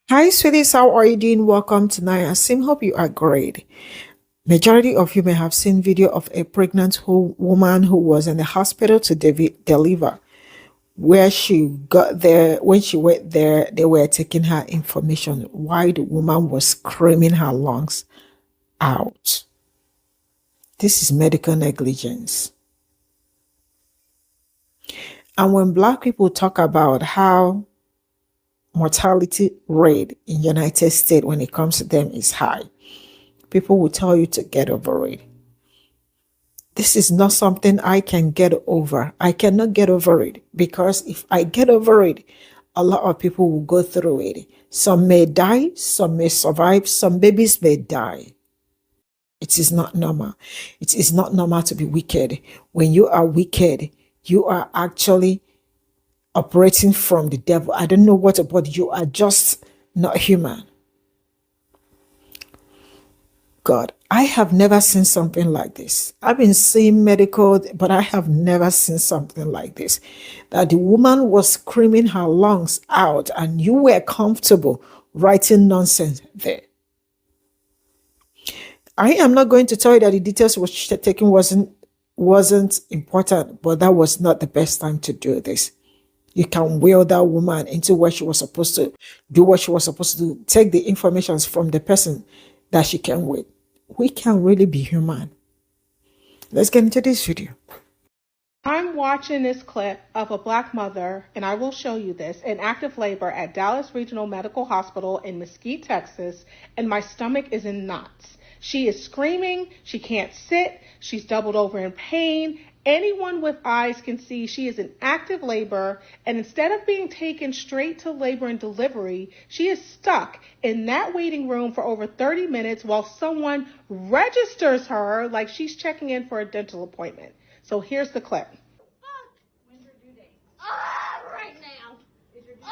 Hi, sweeties. How are you doing? Welcome tonight. I sim hope you are great. Majority of you may have seen video of a pregnant woman who was in the hospital to deliver. Where she got there, when she went there, they were taking her information. Why the woman was screaming her lungs out. This is medical negligence. And when Black people talk about how mortality rate in United States when it comes to them is high, people will tell you to get over it. This is not something I can get over. I cannot get over it because if I get over it, a lot of people will go through it. Some may die, some may survive, some babies may die. It is not normal. It is not normal to be wicked. When you are wicked, you are actually operating from the devil. I don't know what about you are just not human. God, I have never seen something like this. I've been seeing medical, but I have never seen something like this. That the woman was screaming her lungs out and you were comfortable writing nonsense there. I am not going to tell you that the details was taken wasn't important, but that was not the best time to do this. You can wheel that woman into what she was supposed to do, what she was supposed to do, take the information from the person that she can with. We can really be human. Let's get into this video. I'm watching this clip of a Black mother, and I will show you this, in active labor at Dallas Regional Medical Hospital in Mesquite, Texas, and my stomach is in knots. She is screaming, she can't sit, she's doubled over in pain. Anyone with eyes can see she is in active labor, and instead of being taken straight to labor and delivery, she is stuck in that waiting room for over 30 minutes while someone registers her like she's checking in for a dental appointment. So here's the clip. When's your due date? Right now. Is your due date 11?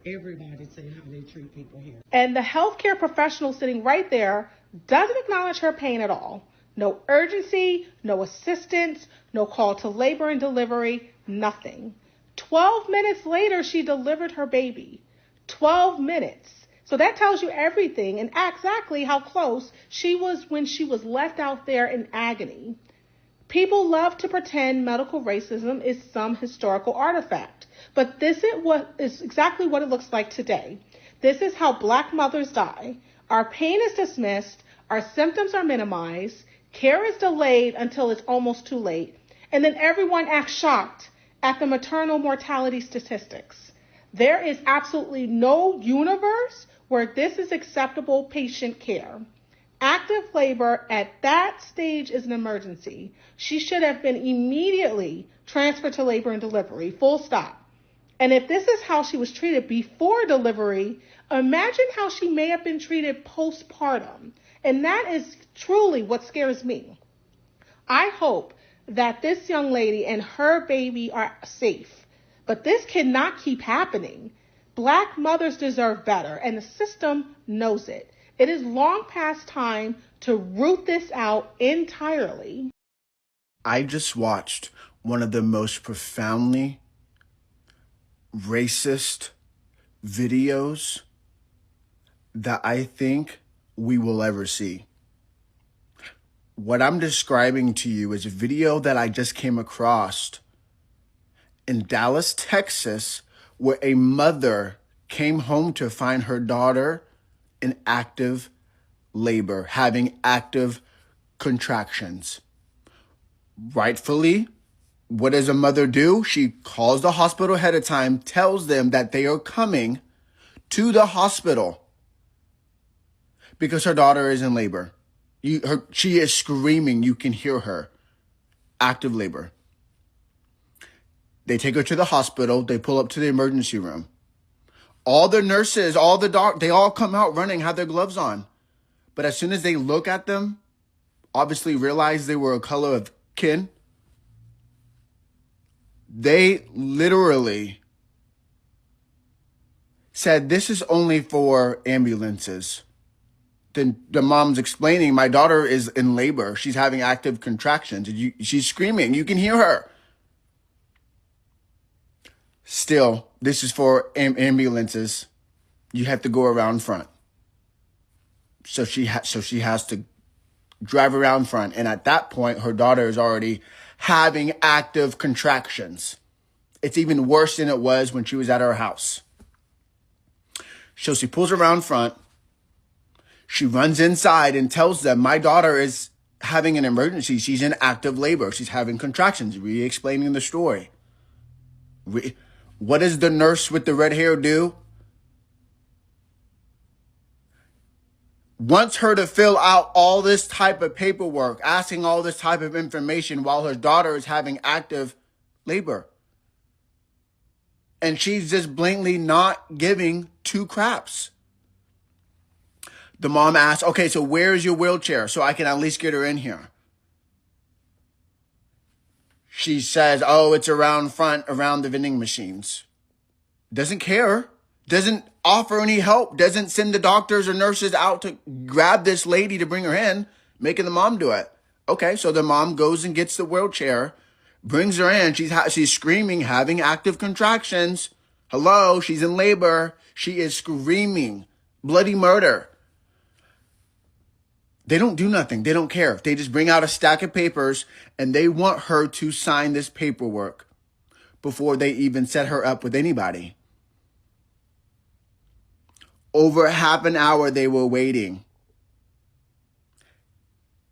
Everybody say how they treat people here. And the healthcare professional sitting right there doesn't acknowledge her pain at all. No urgency, no assistance, no call to labor and delivery, nothing. 12 minutes later, she delivered her baby. 12 minutes. So that tells you everything and exactly how close she was when she was left out there in agony. People love to pretend medical racism is some historical artifact, but this is exactly what it looks like today. This is how Black mothers die. Our pain is dismissed, our symptoms are minimized, care is delayed until it's almost too late, and then everyone acts shocked at the maternal mortality statistics. There is absolutely no universe where this is acceptable patient care. Active labor at that stage is an emergency. She should have been immediately transferred to labor and delivery, full stop. And if this is how she was treated before delivery, imagine how she may have been treated postpartum. And that is truly what scares me. I hope that this young lady and her baby are safe. But this cannot keep happening. Black mothers deserve better, and the system knows it. It is long past time to root this out entirely. I just watched one of the most profoundly racist videos that I think we will ever see. What I'm describing to you is a video that I just came across in Dallas, Texas, where a mother came home to find her daughter in active labor, having active contractions. Rightfully, what does a mother do? She calls the hospital ahead of time, tells them that they are coming to the hospital because her daughter is in labor. She is screaming. You can hear her. Active labor. They take her to the hospital. They pull up to the emergency room. All the nurses, they all come out running, have their gloves on. But as soon as they look at them, obviously realize they were a color of kin, they literally said, this is only for ambulances. Then the mom's explaining, my daughter is in labor. She's having active contractions. She's screaming. You can hear her. Still, this is for ambulances. You have to go around front. So she has to drive around front. And at that point, her daughter is already having active contractions. It's even worse than it was when she was at her house. So she pulls around front. She runs inside and tells them, my daughter is having an emergency. She's in active labor. She's having contractions. Re-explaining the story. What does the nurse with the red hair do? Wants her to fill out all this type of paperwork, asking all this type of information while her daughter is having active labor. And she's just blatantly not giving two craps. The mom asks, okay, so where's your wheelchair so I can at least get her in here? She says, oh, it's around front, around the vending machines. Doesn't care. Doesn't offer any help. Doesn't send the doctors or nurses out to grab this lady to bring her in, making the mom do it. Okay, so the mom goes and gets the wheelchair, brings her in. She's screaming, having active contractions. Hello, she's in labor. She is screaming. Bloody murder. They don't do nothing. They don't care. They just bring out a stack of papers and they want her to sign this paperwork before they even set her up with anybody. Over half an hour they were waiting.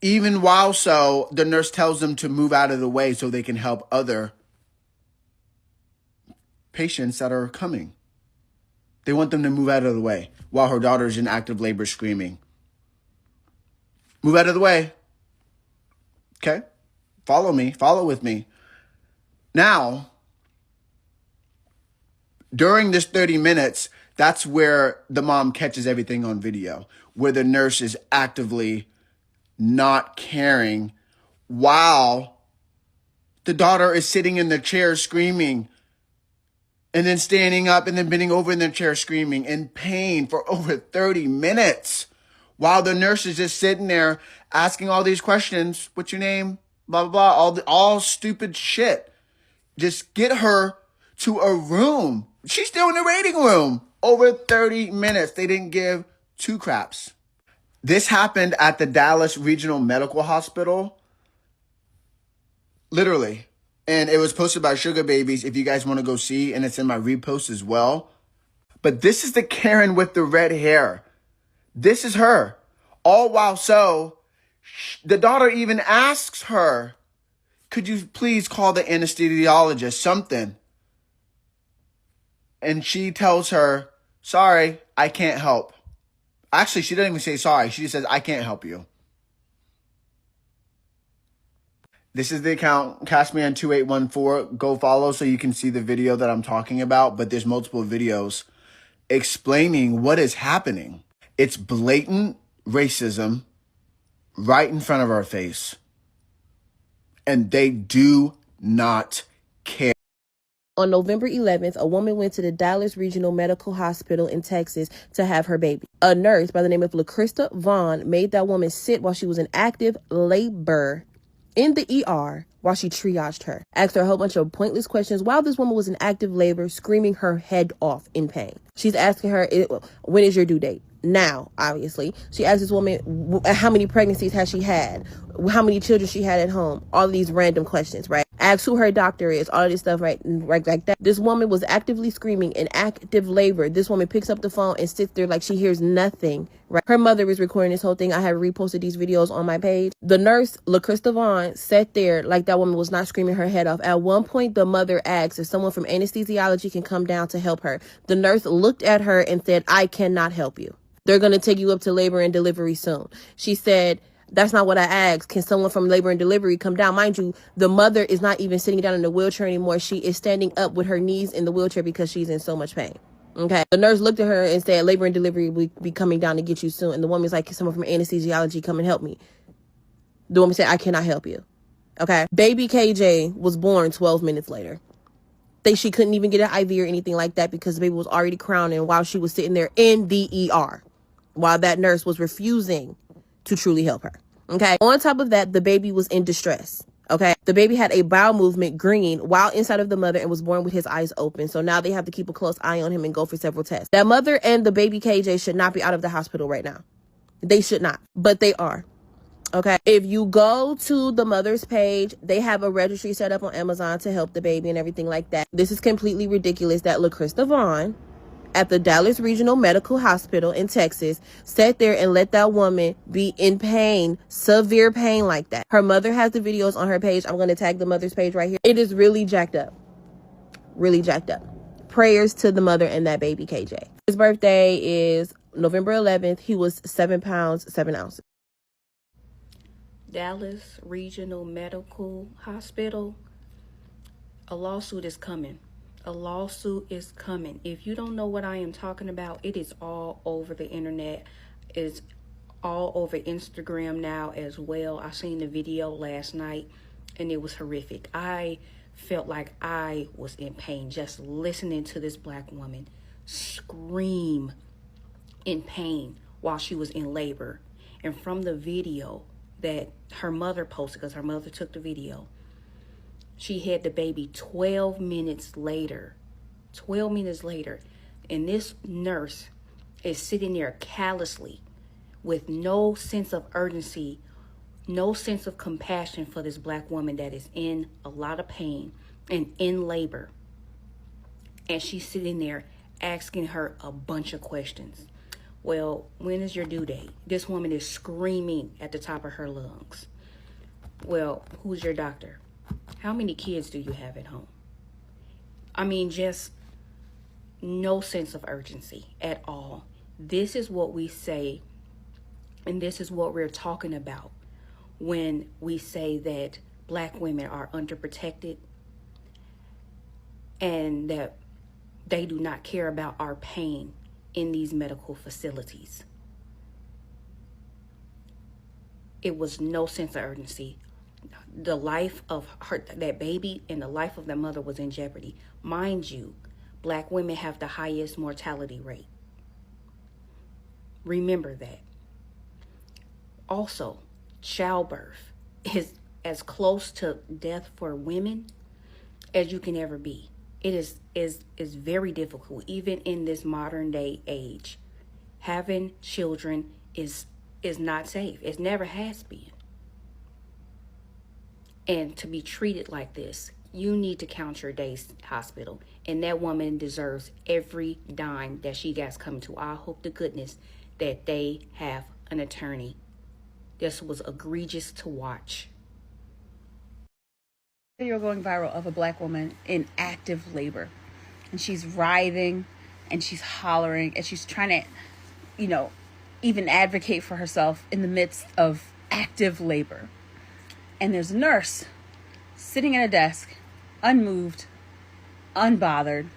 Even while so, the nurse tells them to move out of the way so they can help other patients that are coming. They want them to move out of the way while her daughter's in active labor screaming. Move out of the way. Okay? Follow me. Follow with me. Now, during this 30 minutes, that's where the mom catches everything on video, where the nurse is actively not caring while the daughter is sitting in the chair screaming and then standing up and then bending over in the chair screaming in pain for over 30 minutes. While the nurse is just sitting there asking all these questions. What's your name? Blah, blah, blah. All stupid shit. Just get her to a room. She's still in the waiting room. Over 30 minutes. They didn't give two craps. This happened at the Dallas Regional Medical Hospital. Literally. And it was posted by Sugar Babies if you guys want to go see. And it's in my repost as well. But this is the Karen with the red hair. This is her. All while so, the daughter even asks her, could you please call the anesthesiologist, something? And she tells her, sorry, I can't help. Actually, she doesn't even say sorry. She just says, I can't help you. This is the account, Cashman2814. Go follow so you can see the video that I'm talking about. But there's multiple videos explaining what is happening. It's blatant racism right in front of our face. And they do not care. On November 11th, a woman went to the Dallas Regional Medical Hospital in Texas to have her baby. A nurse by the name of LaCrista Vaughn made that woman sit while she was in active labor in the ER while she triaged her. Asked her a whole bunch of pointless questions while this woman was in active labor, screaming her head off in pain. She's asking her, when is your due date? Now, obviously. She asked this woman, how many pregnancies has she had? How many children she had at home? All of these random questions, right? Ask who her doctor is, all of this stuff, right like that. This woman was actively screaming in active labor. This woman picks up the phone and sits there like she hears nothing, right? Her mother is recording this whole thing. I have reposted these videos on my page. The nurse, LaCrista Vaughn, sat there like that woman was not screaming her head off. At one point, the mother asked if someone from anesthesiology can come down to help her. The nurse looked at her and said, I cannot help you. They're going to take you up to labor and delivery soon. She said, that's not what I asked. Can someone from labor and delivery come down? Mind you, the mother is not even sitting down in the wheelchair anymore. She is standing up with her knees in the wheelchair because she's in so much pain. Okay. The nurse looked at her and said, labor and delivery will be coming down to get you soon. And the woman's like, can someone from anesthesiology come and help me? The woman said, I cannot help you. Okay. Baby KJ was born 12 minutes later. She couldn't even get an IV or anything like that because the baby was already crowning while she was sitting there in the ER. while that nurse was refusing to truly help her. Okay. On top of that, the baby was in distress. Okay. The baby had a bowel movement green while inside of the mother and was born with his eyes open. So now they have to keep a close eye on him and go for several tests. That mother and the baby KJ should not be out of the hospital right now. They should not, but they are. Okay. If you go to the mother's page, they have a registry set up on Amazon to help the baby and everything like that. This is completely ridiculous that LaChrista Vaughn at the Dallas Regional Medical Hospital in Texas sat there and let that woman be in pain, severe pain like that. Her mother has the videos on her page. I'm going to tag the mother's page right here. It is really jacked up. Really jacked up. Prayers to the mother and that baby KJ. His birthday is November 11th. He was 7 pounds, 7 ounces. Dallas Regional Medical Hospital, a lawsuit is coming. A lawsuit is coming. If you don't know what I am talking about, it is all over the internet. It's all over Instagram now as well. I seen the video last night and it was horrific. I felt like I was in pain just listening to this black woman scream in pain while she was in labor. And from the video that her mother posted, because her mother took the video, she had the baby 12 minutes later. 12 minutes later. And this nurse is sitting there callously with no sense of urgency, no sense of compassion for this black woman that is in a lot of pain and in labor. And she's sitting there asking her a bunch of questions. Well, when is your due date? This woman is screaming at the top of her lungs. Well, who's your doctor? How many kids do you have at home? I mean, just no sense of urgency at all. This is what we say, and this is what we're talking about when we say that black women are underprotected and that they do not care about our pain in these medical facilities. It was no sense of urgency. The life of her, that baby, and the life of that mother was in jeopardy. Mind you, black women have the highest mortality rate. Remember that. Also, childbirth is as close to death for women as you can ever be. It is very difficult, even in this modern day age. Having children is not safe. It never has been. And to be treated like this, you need to count your days hospital. And that woman deserves every dime that she gets coming to. I hope to goodness that they have an attorney. This was egregious to watch. Video going viral of a black woman in active labor, and she's writhing and she's hollering and she's trying to, even advocate for herself in the midst of active labor. And there's a nurse sitting at a desk, unmoved, unbothered,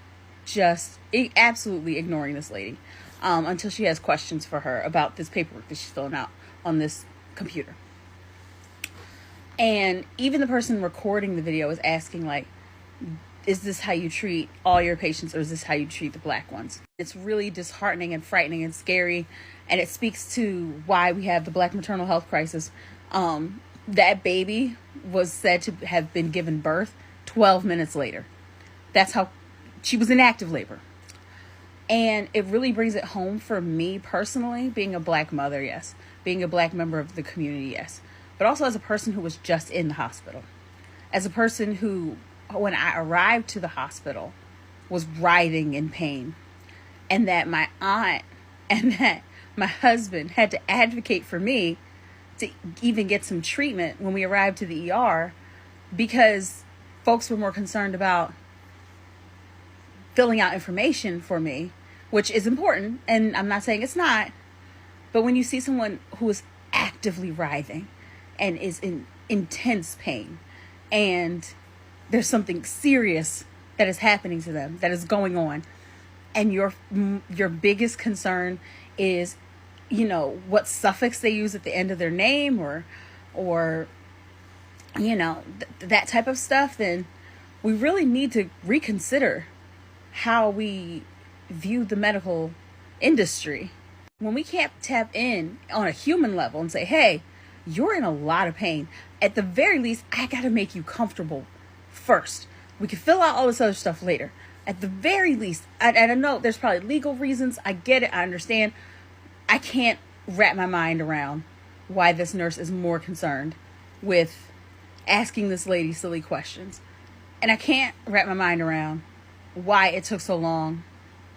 just absolutely ignoring this lady until she has questions for her about this paperwork that she's filling out on this computer. And even the person recording the video is asking, like, is this how you treat all your patients, or is this how you treat the black ones? It's really disheartening and frightening and scary, and it speaks to why we have the black maternal health crisis. That baby was said to have been given birth 12 minutes later. That's how she was in active labor. And it really brings it home for me personally, being a black mother, yes. Being a black member of the community, yes. But also as a person who was just in the hospital. As a person who, when I arrived to the hospital, was writhing in pain. And that my aunt and that my husband had to advocate for me to even get some treatment when we arrived to the ER, because folks were more concerned about filling out information for me, which is important, and I'm not saying it's not. But when you see someone who is actively writhing and is in intense pain, and there's something serious that is happening to them, that is going on, and your biggest concern is, what suffix they use at the end of their name, or that type of stuff, then we really need to reconsider how we view the medical industry. When we can't tap in on a human level and say, hey, you're in a lot of pain, at the very least, I got to make you comfortable first. We can fill out all this other stuff later. At the very least, I know there's probably legal reasons. I get it. I understand. I can't wrap my mind around why this nurse is more concerned with asking this lady silly questions. And I can't wrap my mind around why it took so long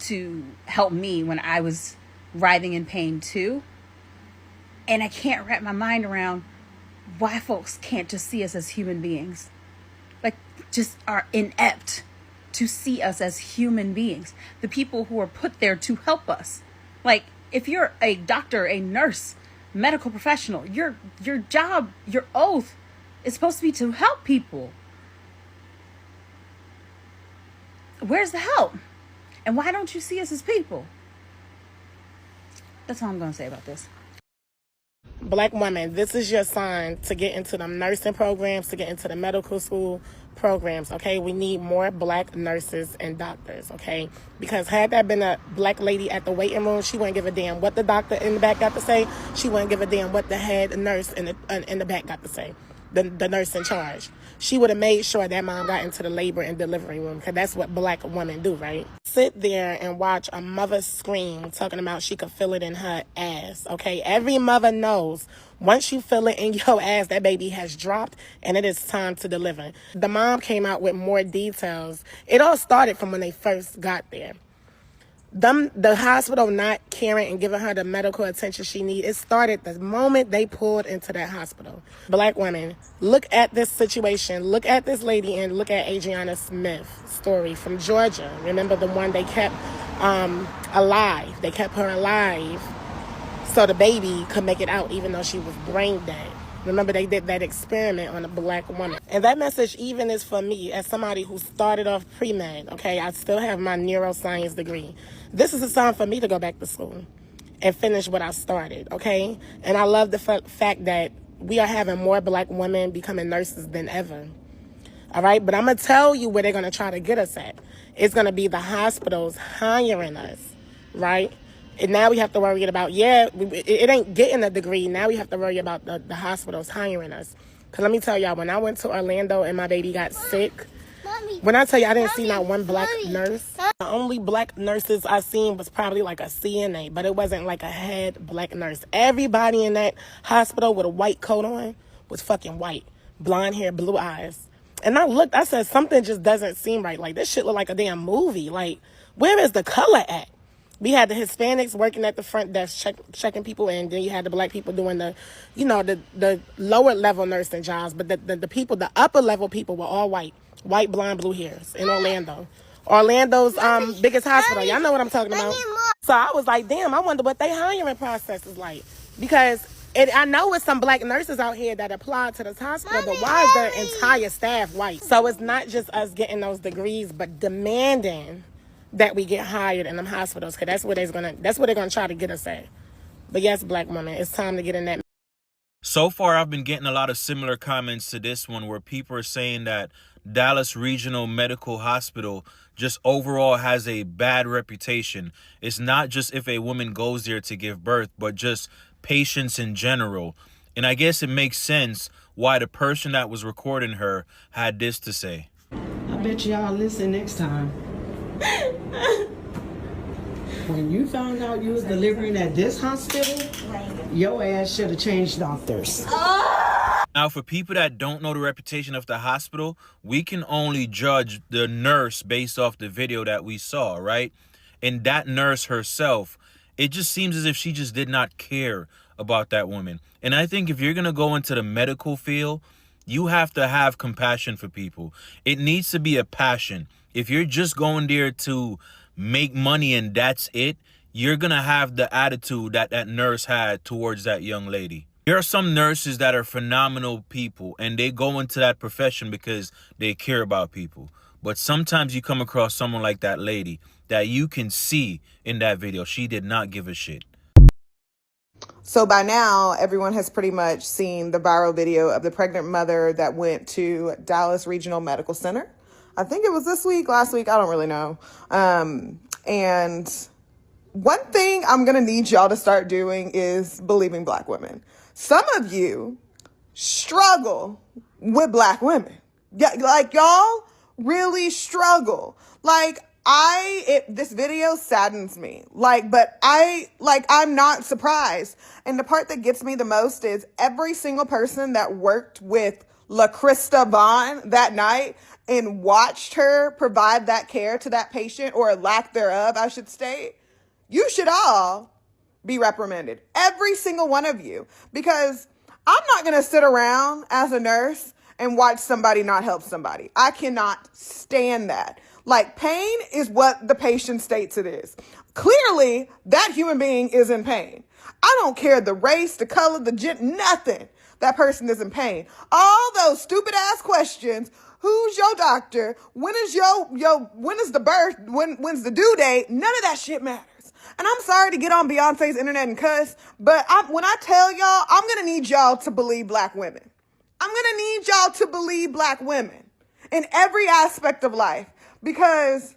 to help me when I was writhing in pain too. And I can't wrap my mind around why folks can't just see us as human beings. Like, just are inept to see us as human beings. The people who are put there to help us. Like, if you're a doctor, a nurse, medical professional, your job, your oath is supposed to be to help people. Where's the help? And why don't you see us as people? That's all I'm going to say about this. Black women, this is your sign to get into the nursing programs, to get into the medical school programs, okay? We need more black nurses and doctors, okay? Because had that been a black lady at the waiting room, she wouldn't give a damn what the doctor in the back got to say. She wouldn't give a damn what the head nurse in the back got to say, the nurse in charge. She would have made sure that mom got into the labor and delivery room, because that's what black women do, right? Sit there and watch a mother scream, talking about she could feel it in her ass, okay? Every mother knows once you feel it in your ass, that baby has dropped and it is time to deliver. The mom came out with more details. It all started from when they first got there. The hospital not caring and giving her the medical attention she needs, it started the moment they pulled into that hospital. Black women, look at this situation. Look at this lady and look at Adriana Smith's story from Georgia. Remember the one they kept alive. They kept her alive so the baby could make it out even though she was brain dead. Remember, they did that experiment on a black woman. And that message even is for me as somebody who started off pre-med, okay? I still have my neuroscience degree. This is a sign for me to go back to school and finish what I started, okay? And I love the fact that we are having more black women becoming nurses than ever, all right? But I'm going to tell you where they're going to try to get us at. It's going to be the hospitals hiring us, right? And now we have to worry about, it ain't getting a degree. Now we have to worry about the hospitals hiring us. Because let me tell y'all, when I went to Orlando and my baby got sick, when I tell you I didn't see not one black nurse, the only black nurses I seen was probably like a CNA, but it wasn't like a head black nurse. Everybody in that hospital with a white coat on was fucking white. Blonde hair, blue eyes. And I looked, I said, something just doesn't seem right. Like, this shit look like a damn movie. Like, where is the color at? We had the Hispanics working at the front desk, checking people in. Then you had the black people doing the lower level nursing jobs. But the people, the upper level people were all white. White, blonde, blue hairs in Orlando. Orlando's biggest hospital. Y'all know what I'm talking about. So I was like, damn, I wonder what they hiring process is like. Because I know it's some black nurses out here that apply to this hospital, but why is their entire staff white? So it's not just us getting those degrees, but demanding that we get hired in them hospitals, because that's where they're gonna try to get us at. But yes, black women, it's time to get in that. So far, I've been getting a lot of similar comments to this one where people are saying that Dallas Regional Medical Hospital just overall has a bad reputation. It's not just if a woman goes there to give birth, but just patients in general. And I guess it makes sense why the person that was recording her had this to say. I bet y'all listen next time. When you found out you was delivering at this hospital, your ass should have changed doctors. Now, for people that don't know the reputation of the hospital, we can only judge the nurse based off the video that we saw, right? And that nurse herself, it just seems as if she just did not care about that woman. And I think if you're going to go into the medical field, you have to have compassion for people. It needs to be a passion. If you're just going there to make money and that's it, you're going to have the attitude that that nurse had towards that young lady. There are some nurses that are phenomenal people and they go into that profession because they care about people. But sometimes you come across someone like that lady that you can see in that video. She did not give a shit. So by now, everyone has pretty much seen the viral video of the pregnant mother that went to Dallas Regional Medical Center. I think it was this week, last week, I don't really know. And one thing I'm going to need y'all to start doing is believing Black women. Some of you struggle with Black women. Yeah, like y'all really struggle. Like this video saddens me. But I'm not surprised. And the part that gets me the most is every single person that worked with LaCrista Vaughn that night and watched her provide that care to that patient, or lack thereof, I should state. You should all be reprimanded. Every single one of you. Because I'm not going to sit around as a nurse and watch somebody not help somebody. I cannot stand that. Like, pain is what the patient states it is. Clearly, that human being is in pain. I don't care the race, the color, the gender, nothing. That person is in pain. All those stupid ass questions. Who's your doctor? When is when is the birth? When's the due date? None of that shit matters. And I'm sorry to get on Beyonce's internet and cuss, but when I tell y'all, I'm going to need y'all to believe Black women. I'm going to need y'all to believe Black women in every aspect of life, because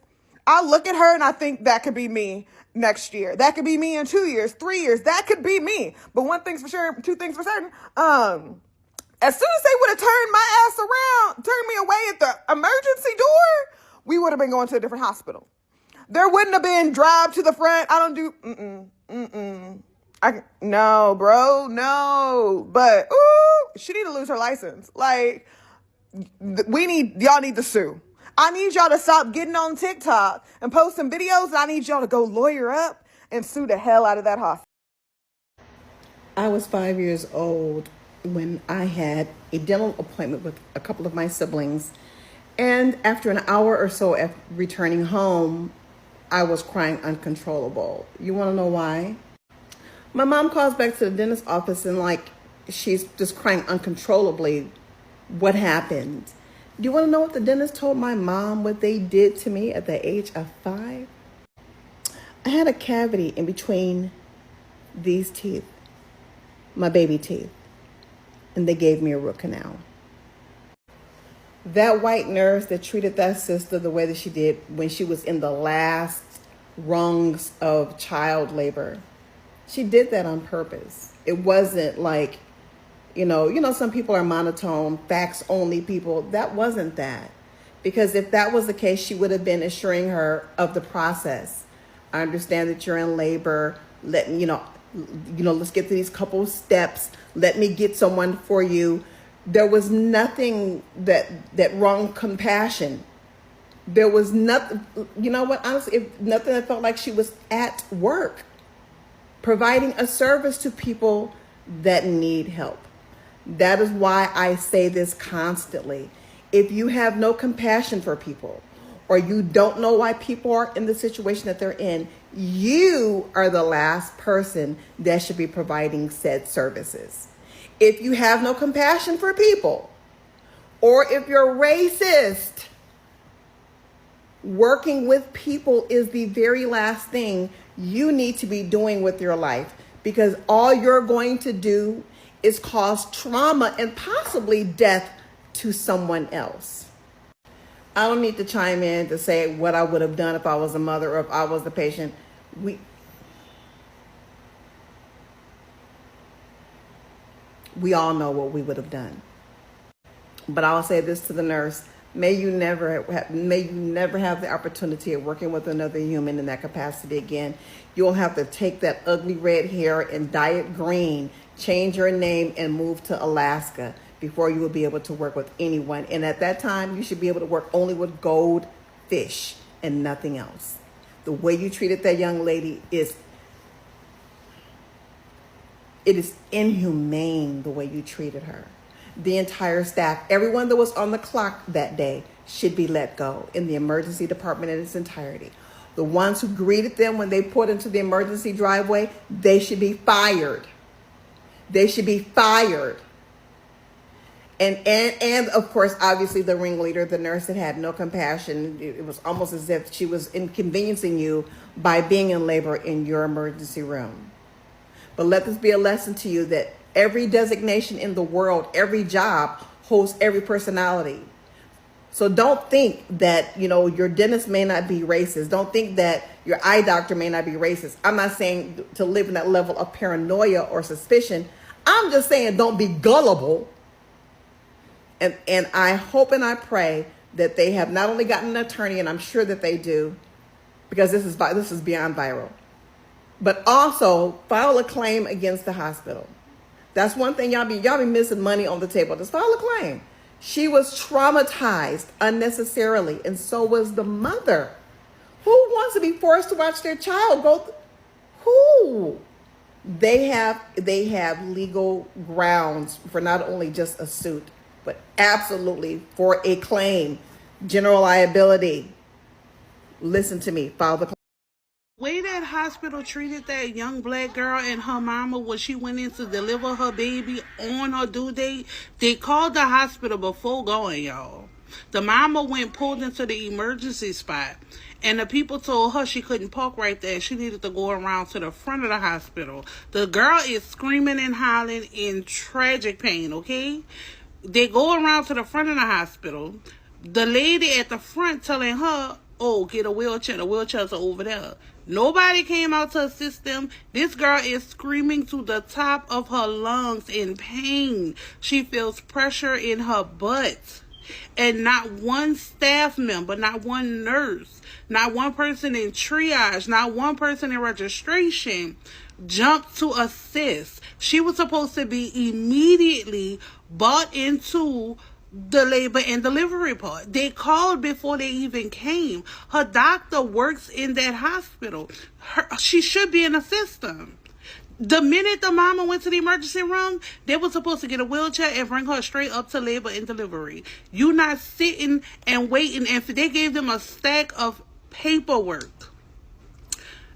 I look at her and I think that could be me next year. That could be me in 2 years, 3 years. That could be me. But one thing's for sure, two things for certain. As soon as they would have turned my ass around, turned me away at the emergency door, we would have been going to a different hospital. There wouldn't have been drive to the front. I don't do, no, bro, no. But, she need to lose her license. Like, y'all need to sue. I need y'all to stop getting on TikTok and posting videos. I need y'all to go lawyer up and sue the hell out of that hospital. I was 5 years old when I had a dental appointment with a couple of my siblings. And after an hour or so after returning home, I was crying uncontrollable. You want to know why? My mom calls back to the dentist's office and she's just crying uncontrollably. What happened? Do you want to know what the dentist told my mom, what they did to me at the age of 5? I had a cavity in between these teeth, my baby teeth, and they gave me a root canal. That white nurse that treated that sister the way that she did when she was in the last rungs of child labor, she did that on purpose. It wasn't like, some people are monotone, facts only people. That wasn't that. Because if that was the case, she would have been assuring her of the process. I understand that you're in labor. Let's get to these couple steps. Let me get someone for you. There was nothing that wrong compassion. There was nothing, honestly, nothing that felt like she was at work, providing a service to people that need help. That is why I say this constantly. If you have no compassion for people, or you don't know why people are in the situation that they're in, you are the last person that should be providing said services. If you have no compassion for people, or if you're racist, working with people is the very last thing you need to be doing with your life, because all you're going to do is cause trauma and possibly death to someone else. I don't need to chime in to say what I would have done if I was a mother or if I was the patient. We all know what we would have done. But I'll say this to the nurse: may you never have the opportunity of working with another human in that capacity again. You'll have to take that ugly red hair and dye it green, change your name, and move to Alaska before you will be able to work with anyone. And at that time, you should be able to work only with goldfish and nothing else. The way you treated that young lady is inhumane, the way you treated her. The entire staff, everyone that was on the clock that day, should be let go in the emergency department in its entirety. The ones who greeted them when they put into the emergency driveway, they should be fired. They should be fired. And of course, obviously, the ringleader, the nurse that had no compassion. It was almost as if she was inconveniencing you by being in labor in your emergency room. But let this be a lesson to you that every designation in the world, every job holds every personality. So don't think that, your dentist may not be racist. Don't think that your eye doctor may not be racist. I'm not saying to live in that level of paranoia or suspicion. I'm just saying don't be gullible. And I hope and I pray that they have not only gotten an attorney, and I'm sure that they do, because this is beyond viral, but also file a claim against the hospital. That's one thing y'all be missing money on the table. Just file a claim. She was traumatized unnecessarily, and so was the mother. Who wants to be forced to watch their child go? Who? They have legal grounds for not only just a suit, but absolutely for a claim, general liability. Listen to me. File the claim. Way that hospital treated that young black girl and her mama when she went in to deliver her baby on her due date, they called the hospital before going, y'all. The mama pulled into the emergency spot, and the people told her she couldn't park right there. She needed to go around to the front of the hospital. The girl is screaming and hollering in tragic pain, okay? They go around to the front of the hospital. The lady at the front telling her, oh, get a wheelchair. The wheelchairs are over there. Nobody came out to assist them. This girl is screaming to the top of her lungs in pain. She feels pressure in her butt. And not one staff member, not one nurse, not one person in triage, not one person in registration jumped to assist. She was supposed to be immediately brought into the labor and delivery part. They called before they even came. Her doctor works in that hospital. She should be in the system. The minute the mama went to the emergency room, they were supposed to get a wheelchair and bring her straight up to labor and delivery. You not sitting and waiting, and they gave them a stack of paperwork.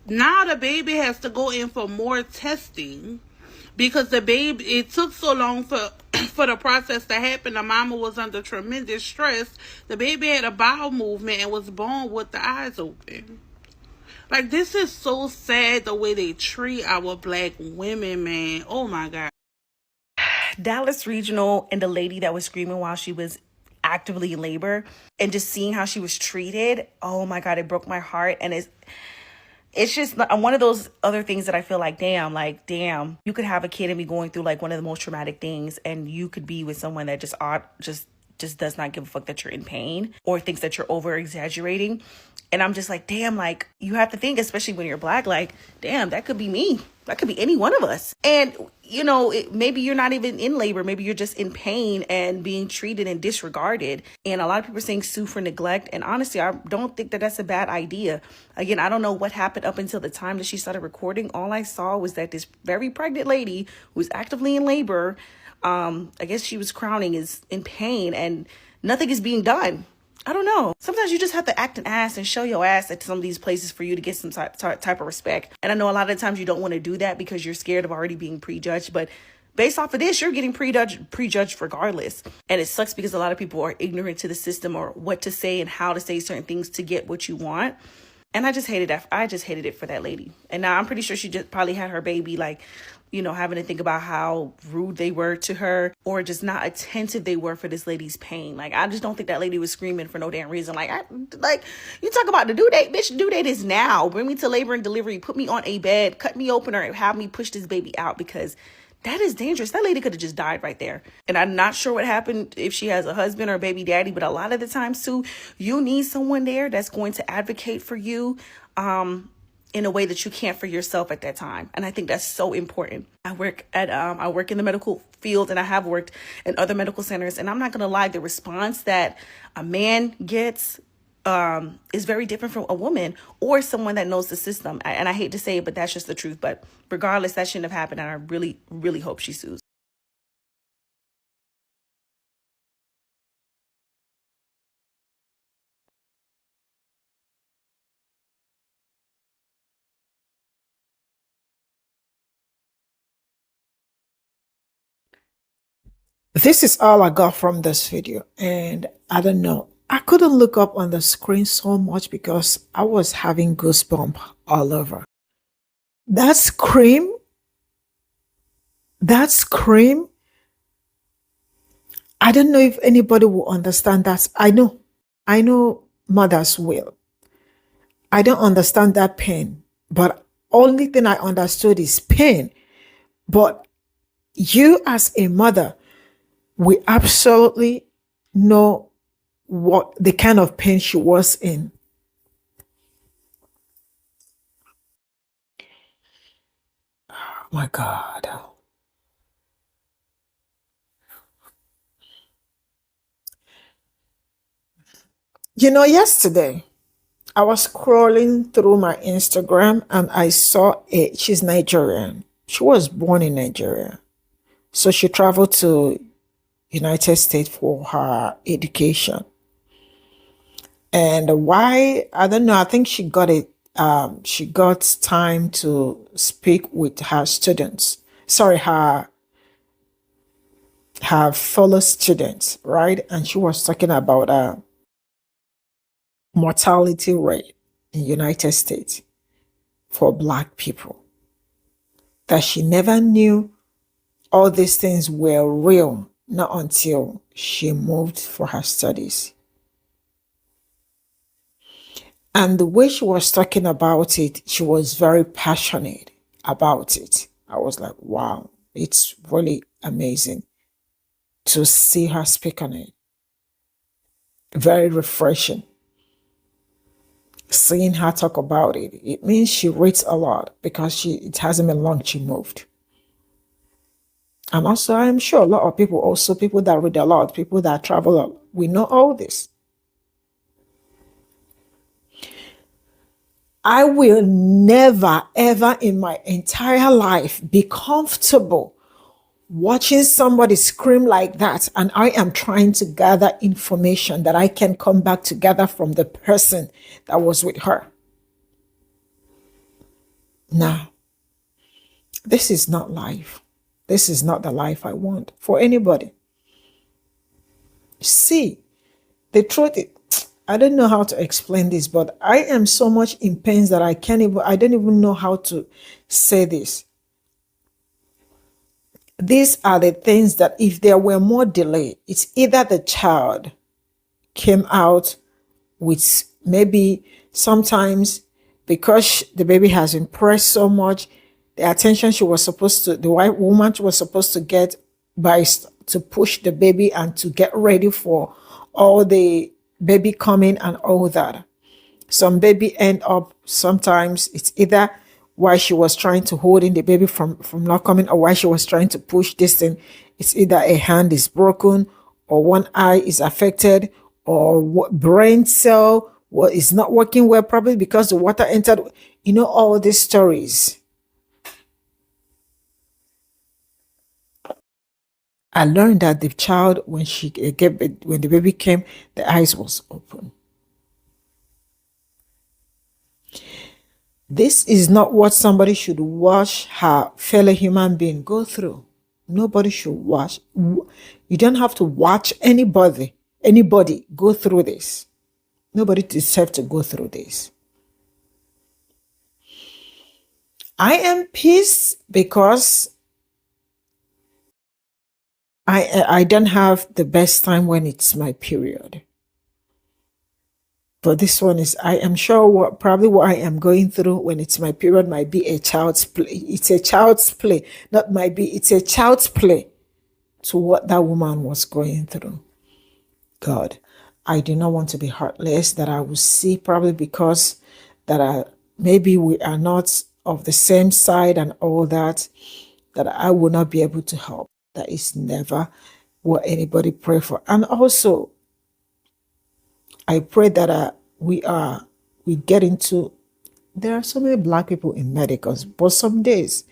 Now the baby has to go in for more testing because it took so long for the process to happen. The mama was under tremendous stress. The baby had a bowel movement and was born with the eyes open. Like, this is so sad the way they treat our black women, man. Oh my God. Dallas Regional and the lady that was screaming while she was actively in labor, and just seeing how she was treated, oh my God, it broke my heart. And it's just one of those other things that I feel like, damn, you could have a kid and be going through like one of the most traumatic things, and you could be with someone that just does not give a fuck that you're in pain or thinks that you're over exaggerating. And I'm just like, damn, like, you have to think, especially when you're black, like, damn, that could be me. That could be any one of us. And, maybe you're not even in labor. Maybe you're just in pain and being treated and disregarded. And a lot of people are saying sue for neglect. And honestly, I don't think that that's a bad idea. Again, I don't know what happened up until the time that she started recording. All I saw was that this very pregnant lady who was actively in labor, I guess she was crowning, is in pain, and nothing is being done. I don't know. Sometimes you just have to act an ass and show your ass at some of these places for you to get some type of respect. And I know a lot of the times you don't want to do that because you're scared of already being prejudged. But based off of this, you're getting prejudged regardless. And it sucks because a lot of people are ignorant to the system or what to say and how to say certain things to get what you want. And I just hated that. I just hated it for that lady. And now I'm pretty sure she just probably had her baby, like, having to think about how rude they were to her or just not attentive they were for this lady's pain. Like, I just don't think that lady was screaming for no damn reason. Like, you talk about the due date, bitch, due date is now. Bring me to labor and delivery, put me on a bed, cut me open, or have me push this baby out, because that is dangerous. That lady could have just died right there. And I'm not sure what happened if she has a husband or a baby daddy, but a lot of the times too, you need someone there that's going to advocate for you, in a way that you can't for yourself at that time. And I think that's so important. I work in the medical field, and I have worked in other medical centers. And I'm not going to lie, the response that a man gets is very different from a woman or someone that knows the system. And I hate to say it, but that's just the truth. But regardless, that shouldn't have happened. And I really, really hope she sues. This is all I got from this video, and I don't know. I couldn't look up on the screen so much because I was having goosebumps all over. That scream, I don't know if anybody will understand that. I know I know mothers will. I don't understand that pain, but only thing I understood is pain. But you as a mother, we absolutely know what the kind of pain she was in. Oh my God. Yesterday I was scrolling through my Instagram and I saw she's Nigerian. She was born in Nigeria. So she traveled to United States for her education. And why, I don't know, I think she got it. She got time to speak with her students. Sorry, her fellow students, right? And she was talking about mortality rate in United States for Black people. That she never knew all these things were real, not until she moved for her studies. And the way she was talking about it, she was very passionate about it. I was like, wow, it's really amazing to see her speak on it. Very refreshing. Seeing her talk about it, it means she reads a lot because it hasn't been long she moved. And also, I'm sure a lot of people, also people that read a lot, people that travel a lot, we know all this. I will never, ever in my entire life be comfortable watching somebody scream like that, and I am trying to gather information that I can come back together from the person that was with her. Now, this is not life. This is not the life I want for anybody. See, the truth is, I don't know how to explain this, but I am so much in pain that I don't even know how to say this. These are the things that if there were more delay, it's either the child came out with maybe sometimes because the baby has impressed so much, the attention the white woman was supposed to get by to push the baby and to get ready for all the baby coming and all that. Some baby end up, sometimes it's either why she was trying to hold in the baby from not coming, or why she was trying to push this thing. It's either a hand is broken, or one eye is affected, or brain cell is not working well, probably because the water entered. All these stories. I learned that the child, when the baby came, the eyes was open. This is not what somebody should watch her fellow human being go through. Nobody should watch. You don't have to watch anybody go through this. Nobody deserves to go through this. I am pissed because I don't have the best time when it's my period. But this one is, I am sure probably what I am going through when it's my period might be a child's play. It's a child's play, not might be, it's a child's play to what that woman was going through. God, I do not want to be heartless, that I will see, probably because maybe we are not of the same side and all that I will not be able to help. That is never what anybody pray for. And also, I pray that we get into, there are so many Black people in medicals, but some days,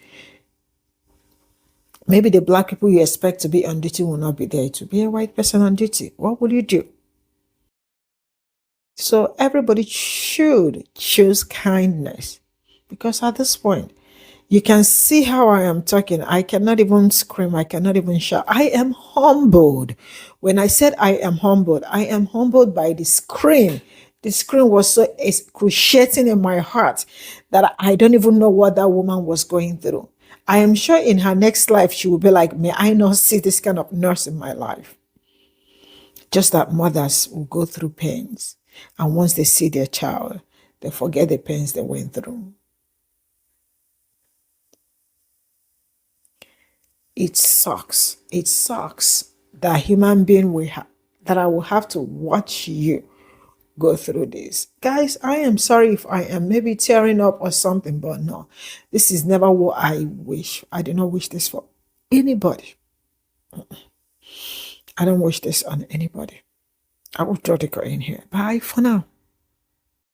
maybe the Black people you expect to be on duty will not be there. To be a white person on duty, what will you do? So everybody should choose kindness, because at this point, you can see how I am talking. I cannot even scream. I cannot even shout. I am humbled. When I said I am humbled by the scream. The scream was so excruciating in my heart that I don't even know what that woman was going through. I am sure in her next life, she will be like, may I not see this kind of nurse in my life. Just that mothers will go through pains, and once they see their child, they forget the pains they went through. It sucks. It sucks that human being that I will have to watch you go through this. Guys, I am sorry if I am maybe tearing up or something, but no, this is never what I wish. I do not wish this for anybody. I don't wish this on anybody. I will draw the curtain here. Bye for now.